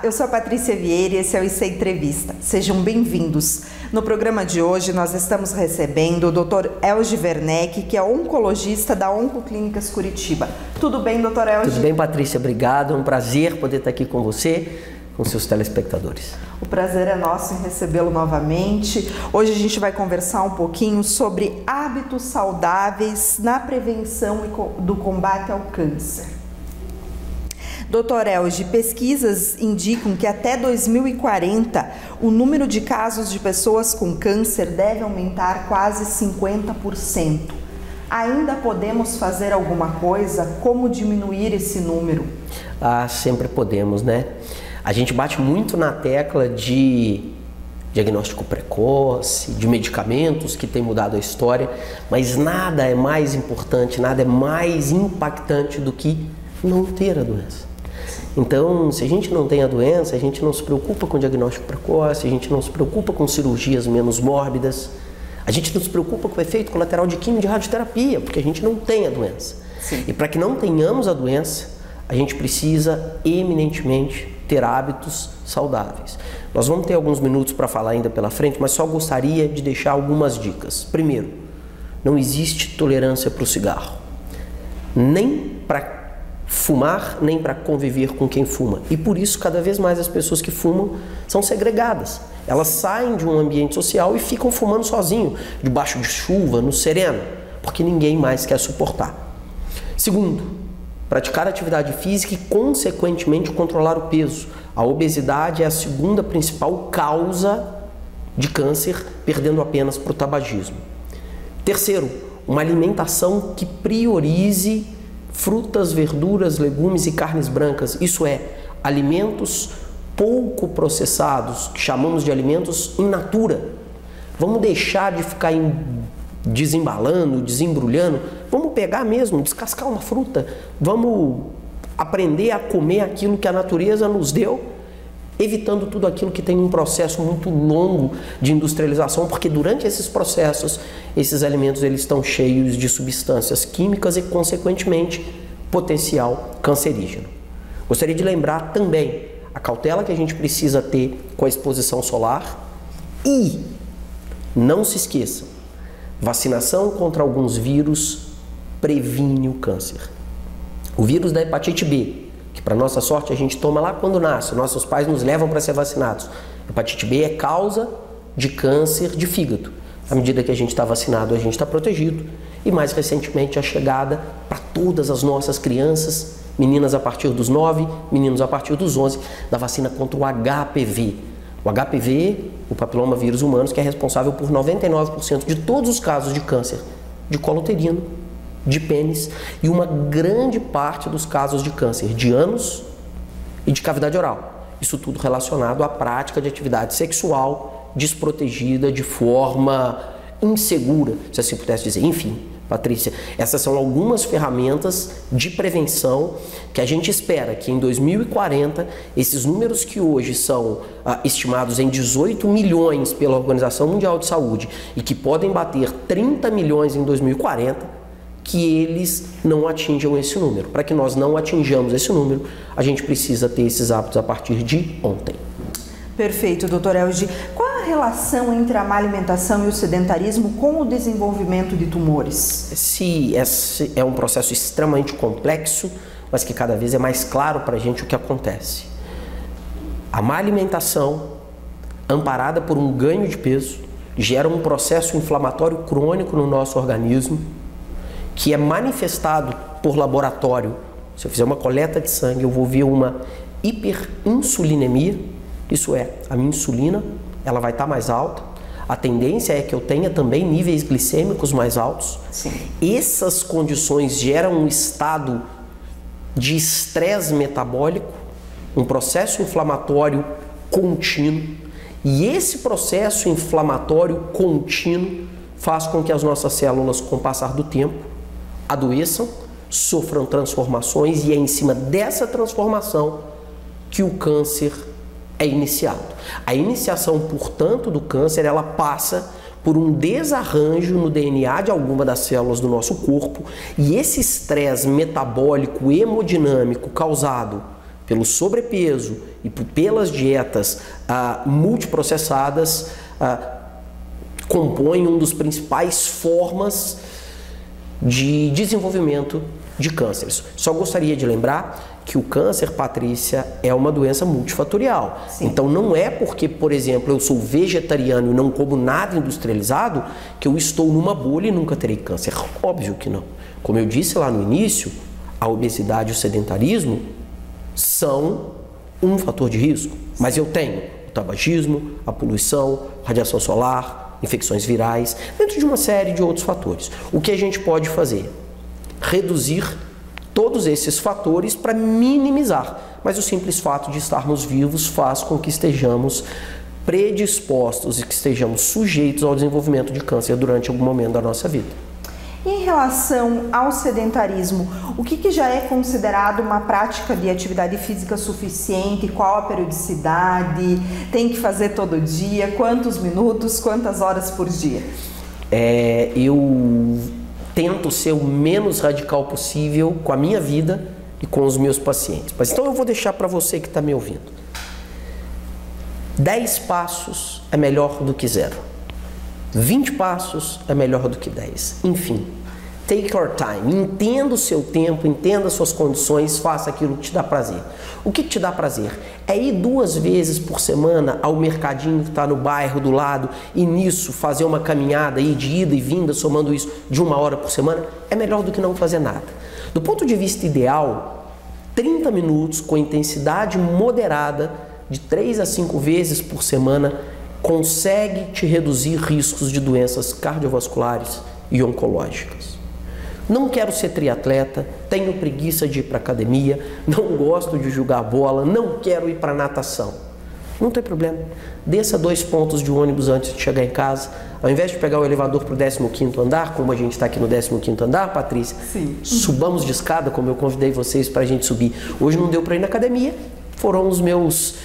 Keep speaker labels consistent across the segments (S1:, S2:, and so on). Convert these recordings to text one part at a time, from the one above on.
S1: eu sou a Patrícia Vieira e esse é o IC Entrevista. Sejam bem-vindos. No programa de hoje nós estamos recebendo o Dr. Elgi Werneck, que é oncologista da Oncoclínicas Curitiba. Tudo bem, Dr. Elgi?
S2: Tudo bem, Patrícia, obrigado. É um prazer poder estar aqui com você, com seus telespectadores.
S1: O prazer é nosso em recebê-lo novamente. Hoje a gente vai conversar um pouquinho sobre hábitos saudáveis na prevenção do combate ao câncer. Dr. Elgi, pesquisas indicam que até 2040 o número de casos de pessoas com câncer deve aumentar quase 50%. Ainda podemos fazer alguma coisa? Como diminuir esse número?
S2: Sempre podemos, né? A gente bate muito na tecla de diagnóstico precoce, de medicamentos que têm mudado a história, mas nada é mais importante, nada é mais impactante do que não ter a doença. Então, se a gente não tem a doença, a gente não se preocupa com diagnóstico precoce, a gente não se preocupa com cirurgias menos mórbidas, a gente não se preocupa com o efeito colateral de quimio e de radioterapia, porque a gente não tem a doença.
S1: Sim.
S2: E para que não tenhamos a doença, a gente precisa eminentemente ter hábitos saudáveis. Nós vamos ter alguns minutos para falar ainda pela frente, mas só gostaria de deixar algumas dicas. Primeiro, não existe tolerância para o cigarro, nem para fumar, nem para conviver com quem fuma. E por isso, cada vez mais as pessoas que fumam são segregadas. Elas saem de um ambiente social e ficam fumando sozinho, debaixo de chuva, no sereno, porque ninguém mais quer suportar. Segundo, praticar atividade física e, consequentemente, controlar o peso. A obesidade é a segunda principal causa de câncer, perdendo apenas para o tabagismo. Terceiro, uma alimentação que priorize frutas, verduras, legumes e carnes brancas. Isso é, alimentos pouco processados, que chamamos de alimentos in natura. Vamos deixar de ficar desembalando, desembrulhando. Vamos pegar mesmo, descascar uma fruta. Vamos aprender a comer aquilo que a natureza nos deu, evitando tudo aquilo que tem um processo muito longo de industrialização, porque durante esses processos, esses alimentos eles estão cheios de substâncias químicas e, consequentemente, potencial cancerígeno. Gostaria de lembrar também a cautela que a gente precisa ter com a exposição solar e, não se esqueça, vacinação contra alguns vírus previne o câncer. O vírus da hepatite B, que para nossa sorte a gente toma lá quando nasce, nossos pais nos levam para ser vacinados. Hepatite B é causa de câncer de fígado. À medida que a gente está vacinado, a gente está protegido. E mais recentemente a chegada para todas as nossas crianças, meninas a partir dos 9, meninos a partir dos 11, da vacina contra o HPV. O HPV, o papiloma vírus humanos, que é responsável por 99% de todos os casos de câncer de colo uterino, de pênis e uma grande parte dos casos de câncer de ânus e de cavidade oral. Isso tudo relacionado à prática de atividade sexual desprotegida, de forma insegura, se assim pudesse dizer. Enfim, Patrícia, essas são algumas ferramentas de prevenção que a gente espera que em 2040, esses números que hoje são estimados em 18 milhões pela Organização Mundial de Saúde e que podem bater 30 milhões em 2040, que eles não atinjam esse número. Para que nós não atinjamos esse número, a gente precisa ter esses hábitos a partir de ontem.
S1: Perfeito, Dr. Elgi. Qual a relação entre a má alimentação e o sedentarismo com o desenvolvimento de tumores?
S2: Esse é um processo extremamente complexo, mas que cada vez é mais claro para a gente o que acontece. A má alimentação, amparada por um ganho de peso, gera um processo inflamatório crônico no nosso organismo, que é manifestado por laboratório. Se eu fizer uma coleta de sangue, eu vou ver uma hiperinsulinemia, isso é, a minha insulina ela vai estar mais alta, a tendência é que eu tenha também níveis glicêmicos mais altos.
S1: Sim.
S2: Essas condições geram um estado de estresse metabólico, um processo inflamatório contínuo, e esse processo inflamatório contínuo faz com que as nossas células, com o passar do tempo, adoeçam, sofram transformações, e é em cima dessa transformação que o câncer é iniciado. A iniciação, portanto, do câncer, ela passa por um desarranjo no DNA de alguma das células do nosso corpo, e esse estresse metabólico hemodinâmico causado pelo sobrepeso e pelas dietas multiprocessadas, compõem um dos principais formas de desenvolvimento de cânceres. Só gostaria de lembrar que o câncer, Patrícia, é uma doença multifatorial. Sim. Então não é porque, por exemplo, eu sou vegetariano e não como nada industrializado que eu estou numa bolha e nunca terei câncer. Óbvio que não. Como eu disse lá no início, a obesidade e o sedentarismo são um fator de risco. Mas eu tenho o tabagismo, a poluição, radiação solar, infecções virais, dentro de uma série de outros fatores. O que a gente pode fazer? Reduzir todos esses fatores para minimizar. Mas o simples fato de estarmos vivos faz com que estejamos predispostos e que estejamos sujeitos ao desenvolvimento de câncer durante algum momento da nossa vida.
S1: Em relação ao sedentarismo, o que já é considerado uma prática de atividade física suficiente? Qual a periodicidade? Tem que fazer todo dia? Quantos minutos? Quantas horas por dia?
S2: Eu tento ser o menos radical possível com a minha vida e com os meus pacientes. Mas então eu vou deixar para você que está me ouvindo. 10 passos é melhor do que 0. 20 passos é melhor do que 10. Enfim, take your time. Entenda o seu tempo, entenda as suas condições, faça aquilo que te dá prazer. O que te dá prazer? É ir 2 vezes por semana ao mercadinho que está no bairro do lado e nisso fazer uma caminhada aí de ida e vinda, somando isso de 1 hora por semana? É melhor do que não fazer nada. Do ponto de vista ideal, 30 minutos com intensidade moderada de 3 a 5 vezes por semana consegue te reduzir riscos de doenças cardiovasculares e oncológicas. Não quero ser triatleta, tenho preguiça de ir para academia, não gosto de jogar bola, não quero ir para natação. Não tem problema. Desça 2 pontos de ônibus antes de chegar em casa. Ao invés de pegar o elevador para o 15º andar, como a gente está aqui no 15º andar, Patrícia,
S1: sim,
S2: subamos de escada, como eu convidei vocês para a gente subir. Hoje não deu para ir na academia, foram os meus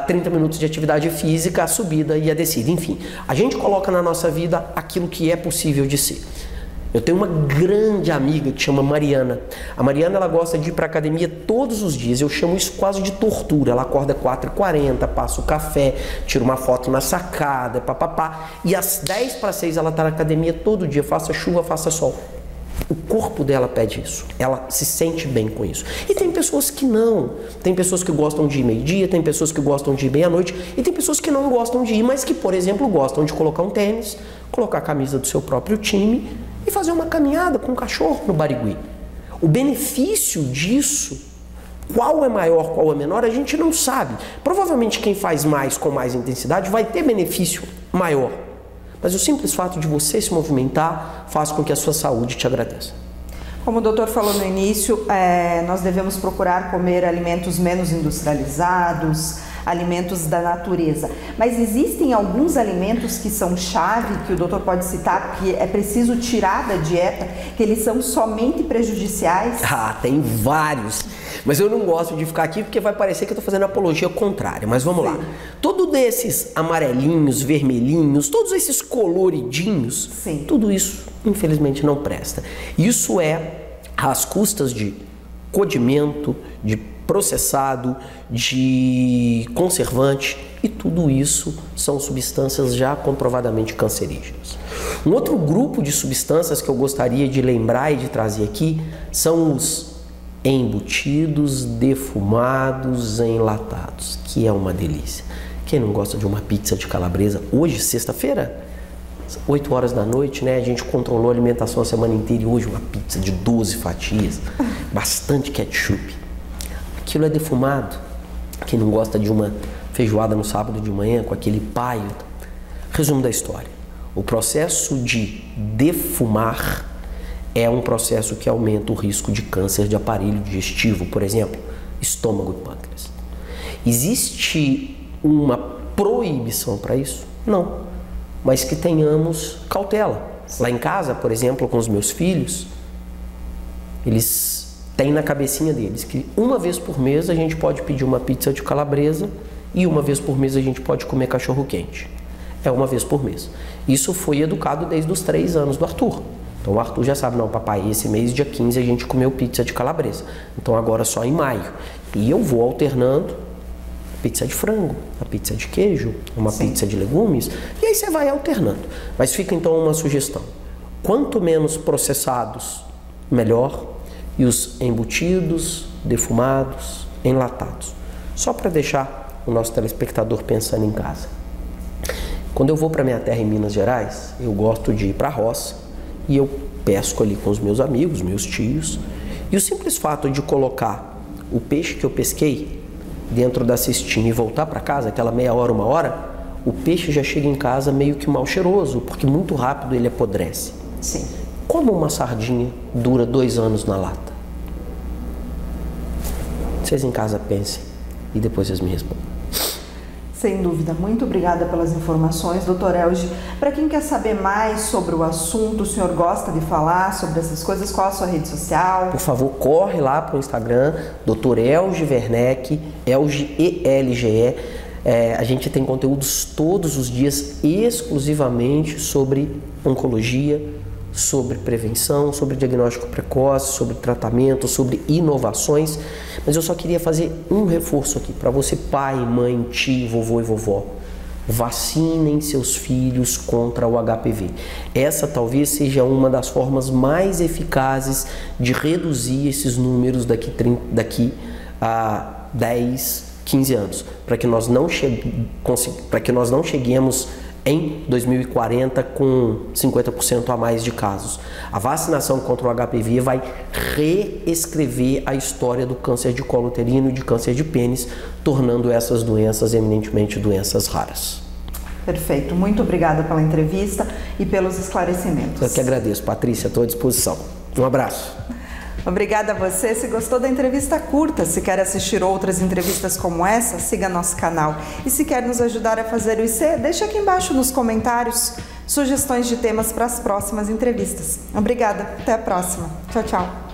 S2: 30 minutos de atividade física, a subida e a descida. Enfim, a gente coloca na nossa vida aquilo que é possível de ser. Eu tenho uma grande amiga que chama Mariana. A Mariana, ela gosta de ir para a academia todos os dias. Eu chamo isso quase de tortura. Ela acorda 4h40, passa o café, tira uma foto na sacada, papapá. E às 5:50 ela está na academia todo dia, faça chuva, faça sol. O corpo dela pede isso, ela se sente bem com isso. E tem pessoas que não, tem pessoas que gostam de ir meio-dia, tem pessoas que gostam de ir meia-noite e tem pessoas que não gostam de ir, mas que, por exemplo, gostam de colocar um tênis, colocar a camisa do seu próprio time e fazer uma caminhada com um cachorro no Barigui. O benefício disso, qual é maior, qual é menor, a gente não sabe. Provavelmente quem faz mais com mais intensidade vai ter benefício maior. Mas o simples fato de você se movimentar faz com que a sua saúde te agradeça.
S1: Como o doutor falou no início, nós devemos procurar comer alimentos menos industrializados, alimentos da natureza. Mas existem alguns alimentos que são chave, que o doutor pode citar, que é preciso tirar da dieta, que eles são somente prejudiciais?
S2: Tem vários. Mas eu não gosto de ficar aqui porque vai parecer que eu estou fazendo apologia contrária. Mas vamos lá. Todos esses amarelinhos, vermelhinhos, todos esses coloridinhos,
S1: sim,
S2: tudo isso, infelizmente, não presta. Isso é às custas de condimento, de processado, de conservante, e tudo isso são substâncias já comprovadamente cancerígenas. Um outro grupo de substâncias que eu gostaria de lembrar e de trazer aqui são os embutidos, defumados, enlatados, que é uma delícia. Quem não gosta de uma pizza de calabresa? Hoje, sexta-feira, 8 horas da noite, né? A gente controlou a alimentação a semana inteira e hoje uma pizza de 12 fatias, bastante ketchup. Aquilo é defumado. Quem não gosta de uma feijoada no sábado de manhã com aquele paio? Resumo da história. O processo de defumar é um processo que aumenta o risco de câncer de aparelho digestivo, por exemplo, estômago e pâncreas. Existe uma proibição para isso? Não. Mas que tenhamos cautela. Lá em casa, por exemplo, com os meus filhos, eles têm na cabecinha deles que 1 vez por mês a gente pode pedir uma pizza de calabresa e 1 vez por mês a gente pode comer cachorro quente. É 1 vez por mês. Isso foi educado desde os 3 anos do Arthur. Então o Arthur já sabe, não, papai, esse mês, dia 15, a gente comeu pizza de calabresa. Então agora só em maio. E eu vou alternando pizza de frango, a pizza de queijo, uma pizza de legumes, e aí você vai alternando. Mas fica então uma sugestão. Quanto menos processados, melhor. E os embutidos, defumados, enlatados. Só para deixar o nosso telespectador pensando em casa. Quando eu vou para minha terra em Minas Gerais, eu gosto de ir para a roça e eu pesco ali com os meus amigos, meus tios. E o simples fato de colocar o peixe que eu pesquei dentro da cestinha e voltar para casa, aquela meia hora, uma hora, o peixe já chega em casa meio que mal cheiroso, porque muito rápido ele apodrece.
S1: Sim.
S2: Como uma sardinha dura 2 anos na lata? Vocês em casa pensem e depois vocês me respondem.
S1: Sem dúvida. Muito obrigada pelas informações, Dr. Elge. Para quem quer saber mais sobre o assunto, o senhor gosta de falar sobre essas coisas, qual a sua rede social?
S2: Por favor, corre lá para o Instagram, Dr. Elge Werneck, Elge ELGE. A gente tem conteúdos todos os dias exclusivamente sobre oncologia, sobre prevenção, sobre diagnóstico precoce, sobre tratamento, sobre inovações. Mas eu só queria fazer um reforço aqui para você, pai, mãe, tio, vovô e vovó. Vacinem seus filhos contra o HPV. Essa talvez seja uma das formas mais eficazes de reduzir esses números daqui a 10, 15 anos, para que nós não cheguemos em 2040 com 50% a mais de casos. A vacinação contra o HPV vai reescrever a história do câncer de colo uterino e de câncer de pênis, tornando essas doenças eminentemente doenças raras.
S1: Perfeito. Muito obrigada pela entrevista e pelos esclarecimentos.
S2: Eu que agradeço, Patrícia, estou à disposição. Um abraço.
S1: Obrigada a você. Se gostou da entrevista, curta. Se quer assistir outras entrevistas como essa, siga nosso canal. E se quer nos ajudar a fazer o IC, deixe aqui embaixo nos comentários sugestões de temas para as próximas entrevistas. Obrigada. Até a próxima. Tchau, tchau.